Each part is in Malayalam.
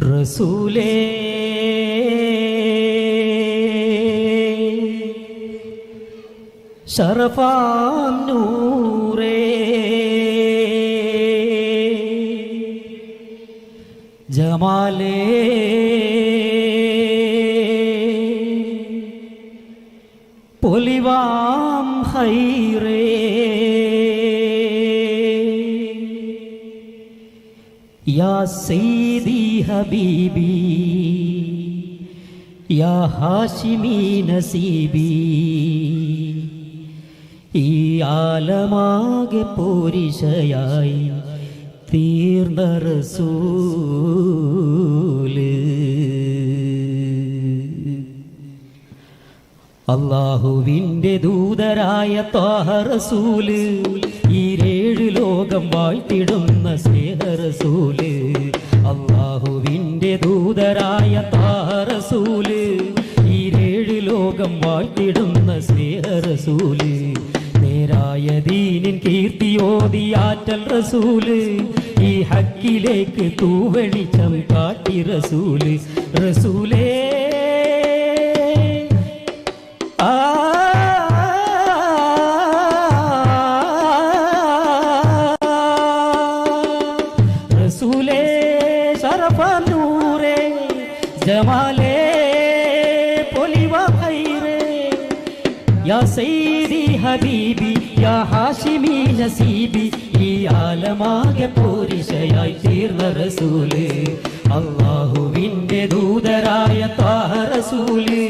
റസൂലേ ശറഫാം നൂറേ ജമാലേ പൊലിവാം ഹൈറേ യാ സയ്യിദി ഹബീബി യാ ഹാഷിമി നസീബി ഈ ആലമാകെ പോരിശയായി തീർന്ന റസൂല് അല്ലാഹുവിൻ്റെ ദൂതരായ ത്വാഹ റസൂല് ഈരേഴ് ലോകം വാഴ്ത്തിടുന്ന സ്നേഹ റസൂല് അല്ലാഹുവിൻ്റെ ദൂതരായ ത്വാഹ റസൂല് ഈരേഴ് ലോകം വാഴ്ത്തിടുന്ന സ്നേഹ റസൂല് നേരായ ദീനിൻ കീർത്തിയോതിയാറ്റൽ റസൂല് ഈ ഹക്കിലേക്ക് തൂവെളിച്ചം കാട്ടി റസൂല് റസൂലേ റസൂലേ ശറഫാം നൂറേ ജമാലേ പൊലിവാം ഹൈറേ യാ സയ്യിദി ഹബീബി യാ ഹാഷിമി നസീബി ഈ ആലമാകെ പോരിശയായി തീർന്ന റസൂല് അല്ലാഹുവിൻ്റെ ദൂതരായ ത്വാഹ റസൂല്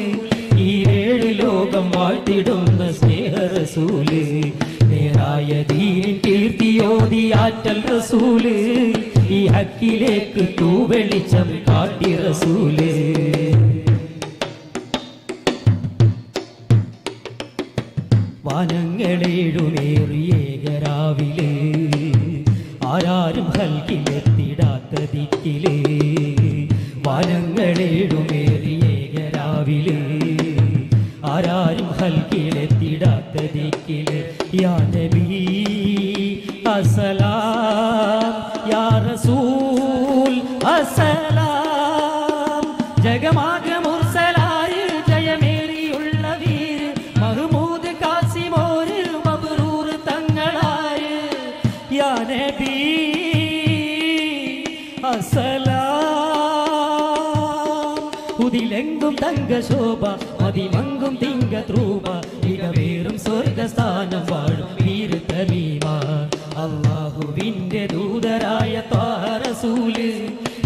ഈരേഴ് ലോകം വാഴ്ത്തിടുന്ന സ്നേഹ റസൂല് നേരായ ദീനിൻ കീർത്തിയോതിയാറ്റൽ റസൂല് ഈ ഹക്കിലേക്ക് തൂവെളിച്ചം കാട്ടി റസൂല് വാനങ്ങളേഴുമേറിയേകരാവില് ആരാരും ഹൽക്കിലെത്തിടാത്ത ദിക്കില് വാനങ്ങളേഴുമേറിയേകരാവില് ആരാരും ഹൽക്കിലെത്തിടാത്ത ദിക്കില് യാ നബി അസ്സലാം യാ റസൂൽ അസ്സലാം ജഗമാകെ മുർസലായ ജയമേറിയുള്ള വീര് മഹ്മൂദ് കാസിമോര് മബ്റൂർ തങ്ങളായ യാ നബി അസ്സലാം ഉദിലെങ്കും തങ്ക ശോഭ മതിമങ്കും തിങ്ക ത്രൂപ ഇകവേറും സ്വർഗസ്ഥാനം വാഴും വീര തമീമ അല്ലാഹുവിൻ്റെ ദൂതരായ ത്വാഹ റസൂല്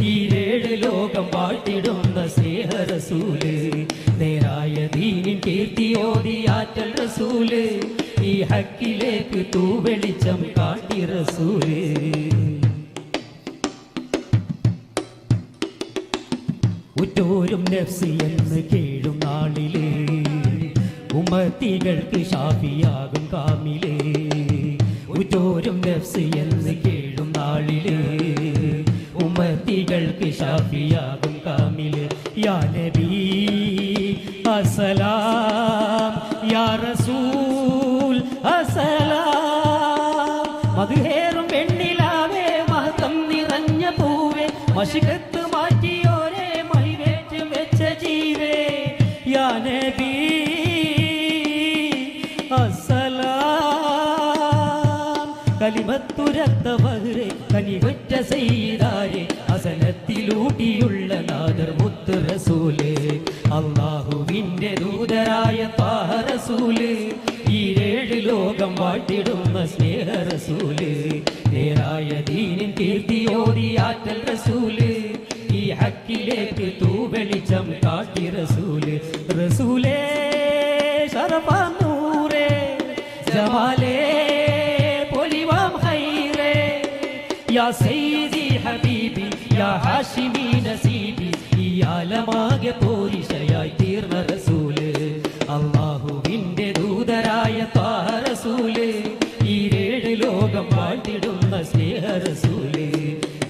ഈരേഴ് ലോകം വാഴ്ത്തിടുന്ന സ്നേഹ റസൂല് നേരായ ദീനിൻ കീർത്തിയോതിയാറ്റൽ റസൂല് ഈ ഹക്കിലേക്ക് തൂവെളിച്ചം കാട്ടി റസൂല് ഉറ്റോരും നഫ്സി എന്ന് കേഴും നാളില് ഉമ്മത്തികൾക്ക് ഷാഫിയാകും കാമില് ഉറ്റോരും നഫ്സി എന്ന് കേഴും നാളില് ഉമ്മത്തികൾക്ക് ഷാഫിയാകും കാമില് യാ നബി അസ്സലാം യാ റസൂൽ അസ്സലാം മധുഹേറും വെണ്ണിലാവേ മഹത്വം നിറഞ്ഞ പൂവേ മശികത്ത് മാറ്റിയോരേ മഹിവേറ്റ് വെച്ച ജീവേ യാ നബി അസ്സലാം കലിമത്തുരത്ത വഹ്റേ കനിവറ്റ സയ്യിദാരേ അസനത്തിലൂട്ടിയുള്ള നാദർ മുത്ത് റസൂലേ അല്ലാഹുവിൻ്റെ ദൂതരായ ത്വാഹ റസൂല് ഈരേഴ് ലോകം വാഴ്ത്തിടുന്ന സ്നേഹ റസൂല് നേരായ ദീനിൻ കീർത്തിയോതിയാറ്റൽ റസൂല് ഈ ഹക്കിലേക്ക് തൂവെളിച്ചം കാട്ടി റസൂല് റസൂലേ ശറഫാം നൂറേ ജമാലേ പൊലിവാം ഹൈറേ യാ സയ്യിദി ഹബീബി യാ ഹാഷിമി നസീബി ഈ ആലമാകെ പോരിശയായി തീർന്ന റസൂല് അല്ലാഹുവിൻ്റെ ദൂതരായ ത്വാഹ റസൂല് ഈരേഴ് ലോകം വാഴ്ത്തിടുന്ന സ്നേഹ റസൂല്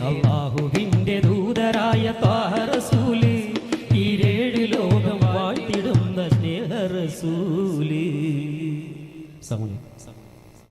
അല്ലാഹുവിൻ്റെ ദൂതരായ ത്വാഹ